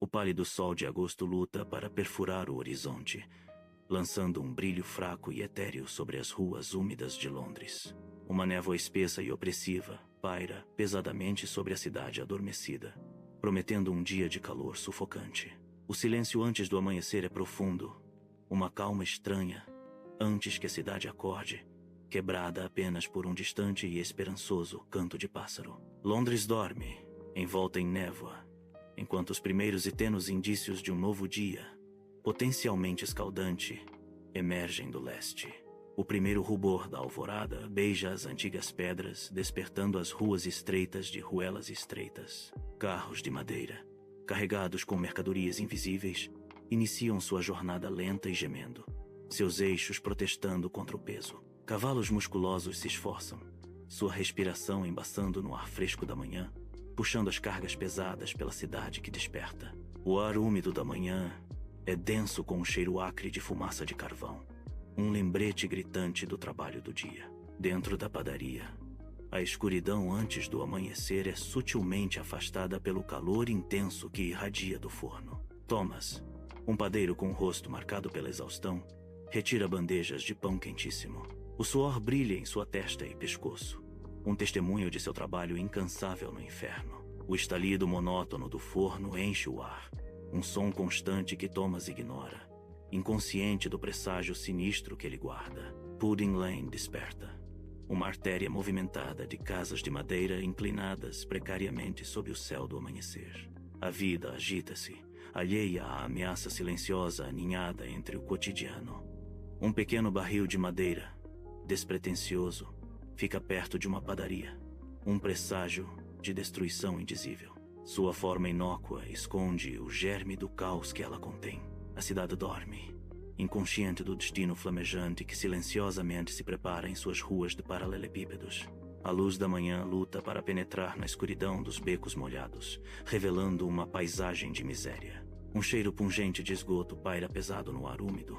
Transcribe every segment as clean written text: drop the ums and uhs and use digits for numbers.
O pálido sol de agosto luta para perfurar o horizonte, lançando um brilho fraco e etéreo sobre as ruas úmidas de Londres. Uma névoa espessa e opressiva paira pesadamente sobre a cidade adormecida, prometendo um dia de calor sufocante. O silêncio antes do amanhecer é profundo, uma calma estranha, antes que a cidade acorde, quebrada apenas por um distante e esperançoso canto de pássaro. Londres dorme, envolta em névoa, enquanto os primeiros e tenues indícios de um novo dia, potencialmente escaldante, emergem do leste. O primeiro rubor da alvorada beija as antigas pedras, despertando as ruas estreitas de ruelas estreitas. Carros de madeira, carregados com mercadorias invisíveis, iniciam sua jornada lenta e gemendo, seus eixos protestando contra o peso. Cavalos musculosos se esforçam, sua respiração embaçando no ar fresco da manhã, puxando as cargas pesadas pela cidade que desperta. O ar úmido da manhã é denso com um cheiro acre de fumaça de carvão, um lembrete gritante do trabalho do dia. Dentro da padaria, a escuridão antes do amanhecer é sutilmente afastada pelo calor intenso que irradia do forno. Thomas, um padeiro com o rosto marcado pela exaustão, retira bandejas de pão quentíssimo. O suor brilha em sua testa e pescoço, um testemunho de seu trabalho incansável no inferno. O estalido monótono do forno enche o ar, um som constante que Thomas ignora, inconsciente do presságio sinistro que ele guarda. Pudding Lane desperta, uma artéria movimentada de casas de madeira inclinadas precariamente sob o céu do amanhecer. A vida agita-se, alheia à ameaça silenciosa aninhada entre o cotidiano. Um pequeno barril de madeira, despretensioso, fica perto de uma padaria, um presságio de destruição indizível. Sua forma inócua esconde o germe do caos que ela contém. A cidade dorme, inconsciente do destino flamejante que silenciosamente se prepara em suas ruas de paralelepípedos. A luz da manhã luta para penetrar na escuridão dos becos molhados, revelando uma paisagem de miséria. Um cheiro pungente de esgoto paira pesado no ar úmido,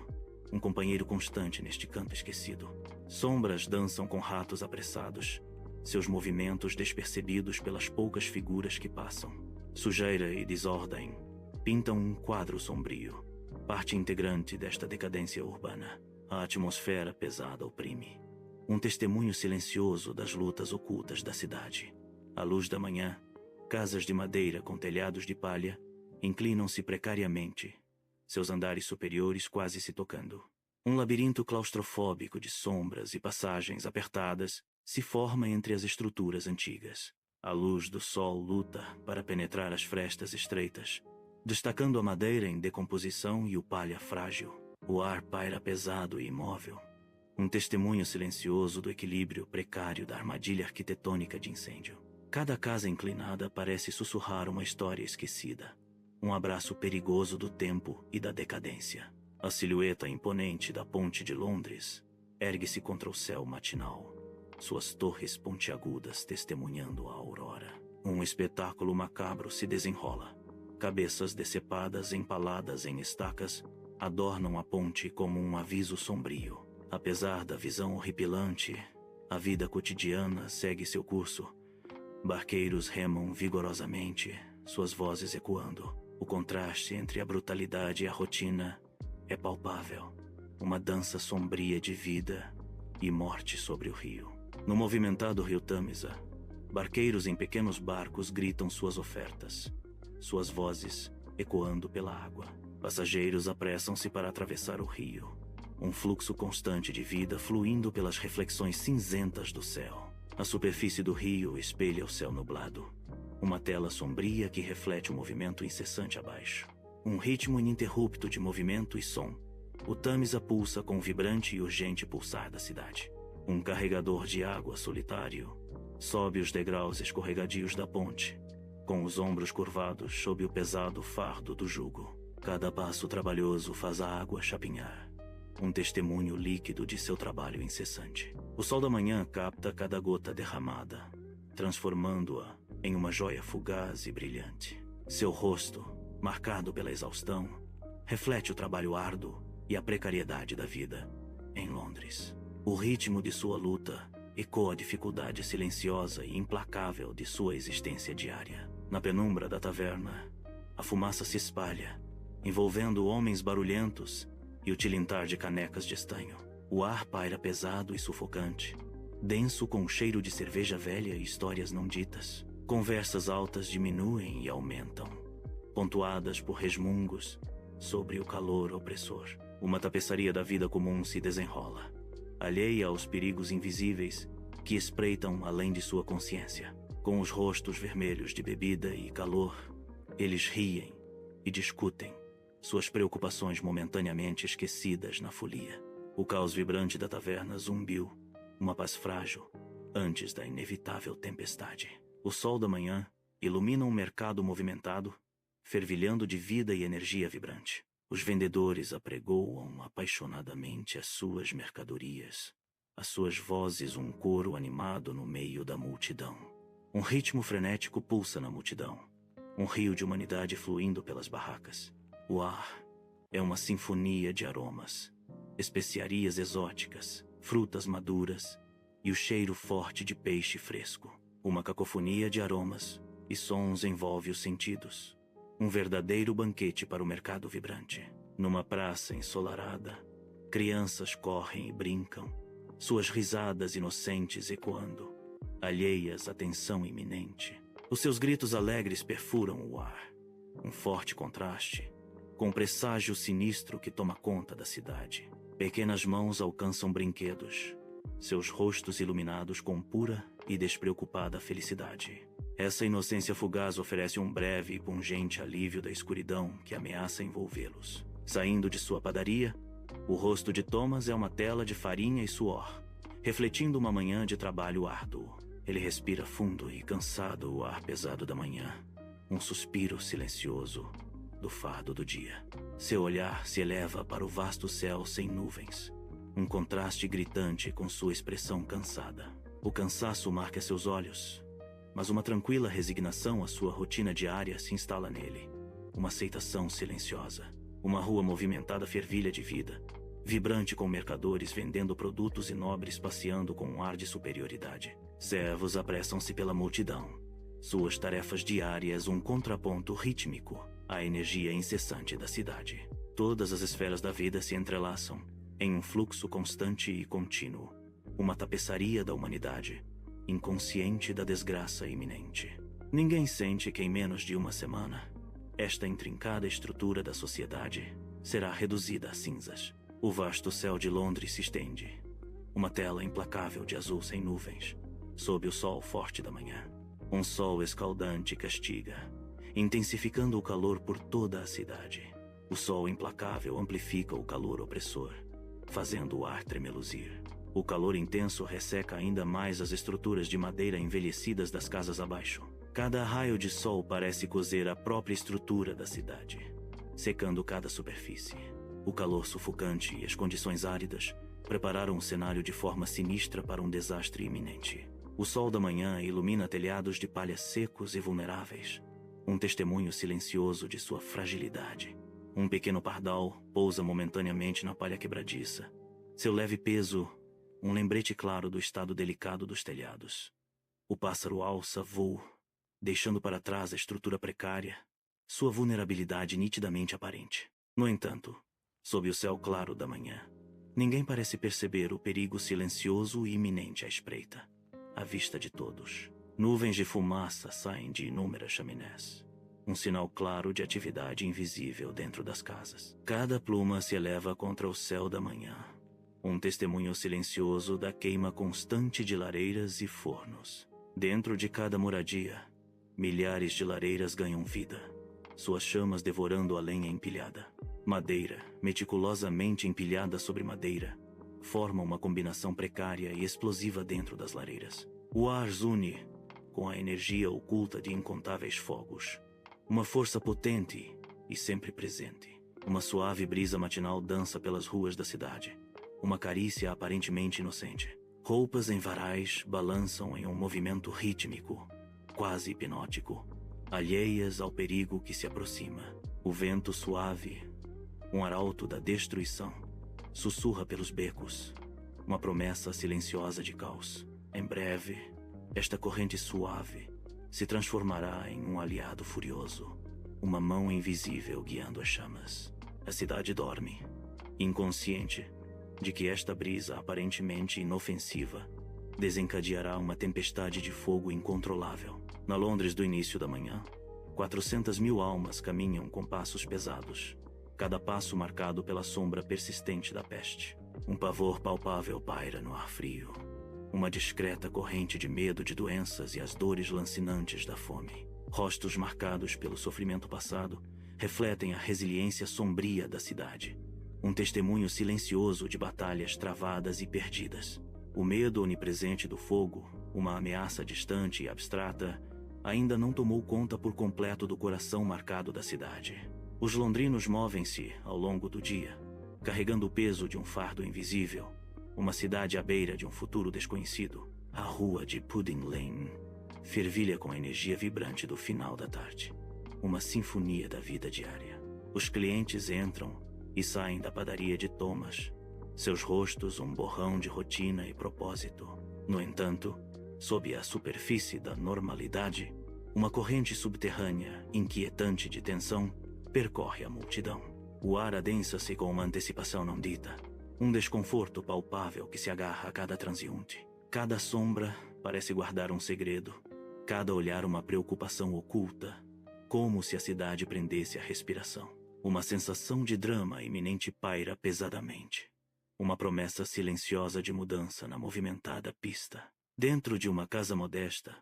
um companheiro constante neste canto esquecido. Sombras dançam com ratos apressados, seus movimentos despercebidos pelas poucas figuras que passam. Sujeira e desordem pintam um quadro sombrio, parte integrante desta decadência urbana. A atmosfera pesada oprime, um testemunho silencioso das lutas ocultas da cidade. À luz da manhã, casas de madeira com telhados de palha inclinam-se precariamente, seus andares superiores quase se tocando. Um labirinto claustrofóbico de sombras e passagens apertadas se forma entre as estruturas antigas. A luz do sol luta para penetrar as frestas estreitas, destacando a madeira em decomposição e o palha frágil. O ar paira pesado e imóvel, um testemunho silencioso do equilíbrio precário da armadilha arquitetônica de incêndio. Cada casa inclinada parece sussurrar uma história esquecida, um abraço perigoso do tempo e da decadência. A silhueta imponente da ponte de Londres ergue-se contra o céu matinal, suas torres pontiagudas testemunhando a aurora. Um espetáculo macabro se desenrola. Cabeças decepadas empaladas em estacas adornam a ponte como um aviso sombrio. Apesar da visão horripilante, a vida cotidiana segue seu curso. Barqueiros remam vigorosamente, suas vozes ecoando. O contraste entre a brutalidade e a rotina é palpável. Uma dança sombria de vida e morte sobre o rio. No movimentado rio Tâmisa, barqueiros em pequenos barcos gritam suas ofertas, suas vozes ecoando pela água. Passageiros apressam-se para atravessar o rio, um fluxo constante de vida fluindo pelas reflexões cinzentas do céu. A superfície do rio espelha o céu nublado, uma tela sombria que reflete o movimento incessante abaixo. Um ritmo ininterrupto de movimento e som. O Tâmisa pulsa com o vibrante e urgente pulsar da cidade. Um carregador de água solitário sobe os degraus escorregadios da ponte, com os ombros curvados sob o pesado fardo do jugo. Cada passo trabalhoso faz a água chapinhar, um testemunho líquido de seu trabalho incessante. O sol da manhã capta cada gota derramada, transformando-a em uma joia fugaz e brilhante. Seu rosto, marcado pela exaustão, reflete o trabalho árduo e a precariedade da vida em Londres. O ritmo de sua luta ecoa a dificuldade silenciosa e implacável de sua existência diária. Na penumbra da taverna, A fumaça se espalha, envolvendo homens barulhentos e o tilintar de canecas de estanho. O ar paira pesado e sufocante, denso com o cheiro de cerveja velha e histórias não ditas. Conversas altas diminuem e aumentam, pontuadas por resmungos sobre o calor opressor. Uma tapeçaria da vida comum se desenrola, alheia aos perigos invisíveis que espreitam além de sua consciência. Com os rostos vermelhos de bebida e calor, eles riem e discutem, suas preocupações momentaneamente esquecidas na folia. O caos vibrante da taverna zumbiu, uma paz frágil, antes da inevitável tempestade. O sol da manhã ilumina um mercado movimentado, fervilhando de vida e energia vibrante. Os vendedores apregoam apaixonadamente as suas mercadorias, as suas vozes um coro animado no meio da multidão. Um ritmo frenético pulsa na multidão, um rio de humanidade fluindo pelas barracas. O ar é uma sinfonia de aromas, especiarias exóticas, frutas maduras e o cheiro forte de peixe fresco. Uma cacofonia de aromas e sons envolve os sentidos. Um verdadeiro banquete para o mercado vibrante. Numa praça ensolarada, crianças correm e brincam, suas risadas inocentes ecoando, alheias à tensão iminente. Os seus gritos alegres perfuram o ar, um forte contraste com o presságio sinistro que toma conta da cidade. Pequenas mãos alcançam brinquedos, seus rostos iluminados com pura e despreocupada felicidade. Essa inocência fugaz oferece um breve e pungente alívio da escuridão que ameaça envolvê-los. Saindo de sua padaria, o rosto de Thomas é uma tela de farinha e suor, refletindo uma manhã de trabalho árduo. Ele respira fundo e cansado o ar pesado da manhã, um suspiro silencioso do fardo do dia. Seu olhar se eleva para o vasto céu sem nuvens, um contraste gritante com sua expressão cansada. O cansaço marca seus olhos, mas uma tranquila resignação à sua rotina diária se instala nele. Uma aceitação silenciosa. Uma rua movimentada fervilha de vida, vibrante com mercadores vendendo produtos e nobres passeando com um ar de superioridade. Servos apressam-se pela multidão, suas tarefas diárias um contraponto rítmico à energia incessante da cidade. Todas as esferas da vida se entrelaçam em um fluxo constante e contínuo. Uma tapeçaria da humanidade, inconsciente da desgraça iminente. Ninguém sente que em menos de uma semana, esta intrincada estrutura da sociedade será reduzida a cinzas. O vasto céu de Londres se estende, uma tela implacável de azul sem nuvens, sob o sol forte da manhã. Um sol escaldante castiga, intensificando o calor por toda a cidade. O sol implacável amplifica o calor opressor, fazendo o ar tremeluzir. O calor intenso resseca ainda mais as estruturas de madeira envelhecidas das casas abaixo. Cada raio de sol parece cozer a própria estrutura da cidade, secando cada superfície. O calor sufocante e as condições áridas prepararam o cenário de forma sinistra para um desastre iminente. O sol da manhã ilumina telhados de palha secos e vulneráveis, um testemunho silencioso de sua fragilidade. Um pequeno pardal pousa momentaneamente na palha quebradiça. Seu leve peso, um lembrete claro do estado delicado dos telhados. O pássaro alça voo, deixando para trás a estrutura precária, sua vulnerabilidade nitidamente aparente. No entanto, sob o céu claro da manhã, ninguém parece perceber o perigo silencioso e iminente à espreita, à vista de todos. Nuvens de fumaça saem de inúmeras chaminés, um sinal claro de atividade invisível dentro das casas. Cada pluma se eleva contra o céu da manhã, um testemunho silencioso da queima constante de lareiras e fornos. Dentro de cada moradia, milhares de lareiras ganham vida, suas chamas devorando a lenha empilhada. Madeira, meticulosamente empilhada sobre madeira, forma uma combinação precária e explosiva dentro das lareiras. O ar zune com a energia oculta de incontáveis fogos, uma força potente e sempre presente. Uma suave brisa matinal dança pelas ruas da cidade, uma carícia aparentemente inocente. Roupas em varais balançam em um movimento rítmico, quase hipnótico, alheias ao perigo que se aproxima. O vento suave, um arauto da destruição, sussurra pelos becos, uma promessa silenciosa de caos. Em breve, esta corrente suave se transformará em um aliado furioso, uma mão invisível guiando as chamas. A cidade dorme, inconsciente de que esta brisa aparentemente inofensiva desencadeará uma tempestade de fogo incontrolável. Na Londres do início da manhã, 400.000 almas caminham com passos pesados, cada passo marcado pela sombra persistente da peste. Um pavor palpável paira no ar frio, uma discreta corrente de medo de doenças e as dores lancinantes da fome. Rostos marcados pelo sofrimento passado refletem a resiliência sombria da cidade, um testemunho silencioso de batalhas travadas e perdidas. O medo onipresente do fogo, uma ameaça distante e abstrata, ainda não tomou conta por completo do coração marcado da cidade. Os londrinos movem-se ao longo do dia, carregando o peso de um fardo invisível, uma cidade à beira de um futuro desconhecido. A rua de Pudding Lane fervilha com a energia vibrante do final da tarde, uma sinfonia da vida diária. Os clientes entram e saem da padaria de Thomas, seus rostos um borrão de rotina e propósito. No entanto, sob a superfície da normalidade, uma corrente subterrânea, inquietante de tensão, percorre a multidão. O ar adensa-se com uma antecipação não dita, um desconforto palpável que se agarra a cada transeunte. Cada sombra parece guardar um segredo, cada olhar uma preocupação oculta, como se a cidade prendesse a respiração. Uma sensação de drama iminente paira pesadamente, uma promessa silenciosa de mudança na movimentada pista. Dentro de uma casa modesta,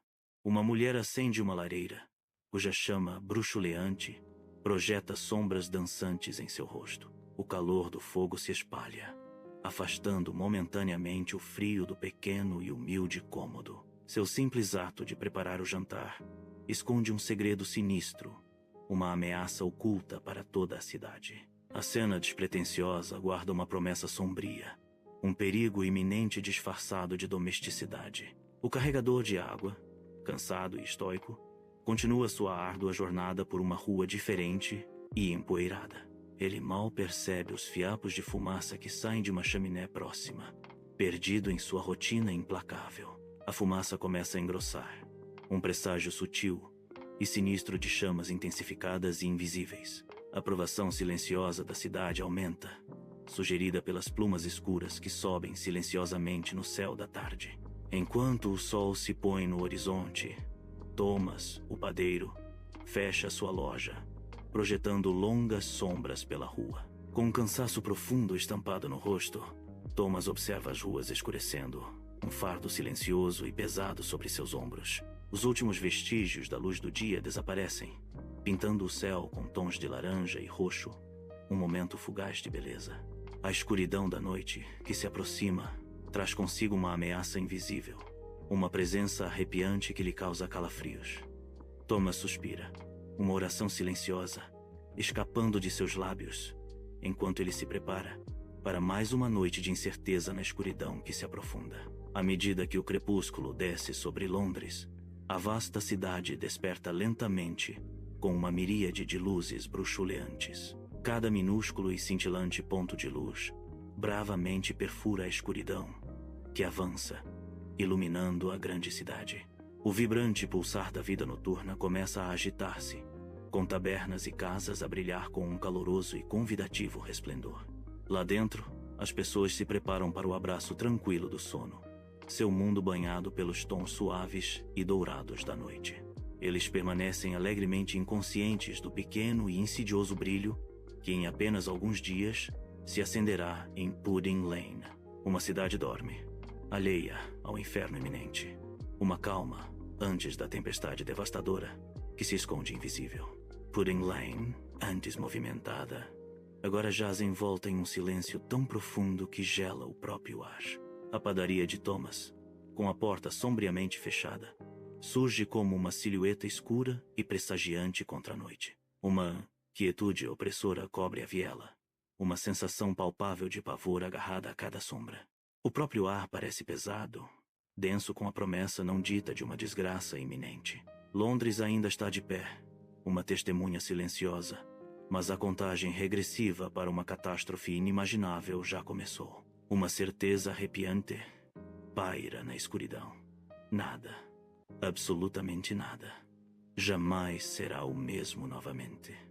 uma mulher acende uma lareira, cuja chama bruxuleante projeta sombras dançantes em seu rosto. O calor do fogo se espalha, afastando momentaneamente o frio do pequeno e humilde cômodo. Seu simples ato de preparar o jantar esconde um segredo sinistro, uma ameaça oculta para toda a cidade. A cena despretensiosa guarda uma promessa sombria, um perigo iminente disfarçado de domesticidade. O carregador de água, cansado e estoico, continua sua árdua jornada por uma rua diferente e empoeirada. Ele mal percebe os fiapos de fumaça que saem de uma chaminé próxima, perdido em sua rotina implacável. A fumaça começa a engrossar, um presságio sutil e sinistro de chamas intensificadas e invisíveis. A provação silenciosa da cidade aumenta, sugerida pelas plumas escuras que sobem silenciosamente no céu da tarde. Enquanto o sol se põe no horizonte, Thomas, o padeiro, fecha sua loja, projetando longas sombras pela rua. Com um cansaço profundo estampado no rosto, Thomas observa as ruas escurecendo, um fardo silencioso e pesado sobre seus ombros. Os últimos vestígios da luz do dia desaparecem, pintando o céu com tons de laranja e roxo, um momento fugaz de beleza. A escuridão da noite, que se aproxima, traz consigo uma ameaça invisível, uma presença arrepiante que lhe causa calafrios. Thomas suspira, uma oração silenciosa, escapando de seus lábios, enquanto ele se prepara para mais uma noite de incerteza na escuridão que se aprofunda. À medida que o crepúsculo desce sobre Londres, a vasta cidade desperta lentamente com uma miríade de luzes bruxuleantes. Cada minúsculo e cintilante ponto de luz bravamente perfura a escuridão, que avança, iluminando a grande cidade. O vibrante pulsar da vida noturna começa a agitar-se, com tabernas e casas a brilhar com um caloroso e convidativo resplendor. Lá dentro, as pessoas se preparam para o abraço tranquilo do sono, seu mundo banhado pelos tons suaves e dourados da noite. Eles permanecem alegremente inconscientes do pequeno e insidioso brilho que em apenas alguns dias se acenderá em Pudding Lane. Uma cidade dorme, alheia ao inferno iminente. Uma calma antes da tempestade devastadora que se esconde invisível. Pudding Lane, antes movimentada, agora jaz envolta em um silêncio tão profundo que gela o próprio ar. A padaria de Thomas, com a porta sombriamente fechada, surge como uma silhueta escura e pressagiante contra a noite. Uma quietude opressora cobre a viela, uma sensação palpável de pavor agarrada a cada sombra. O próprio ar parece pesado, denso com a promessa não dita de uma desgraça iminente. Londres ainda está de pé, uma testemunha silenciosa, mas a contagem regressiva para uma catástrofe inimaginável já começou. Uma certeza arrepiante paira na escuridão. Nada, absolutamente nada, jamais será o mesmo novamente.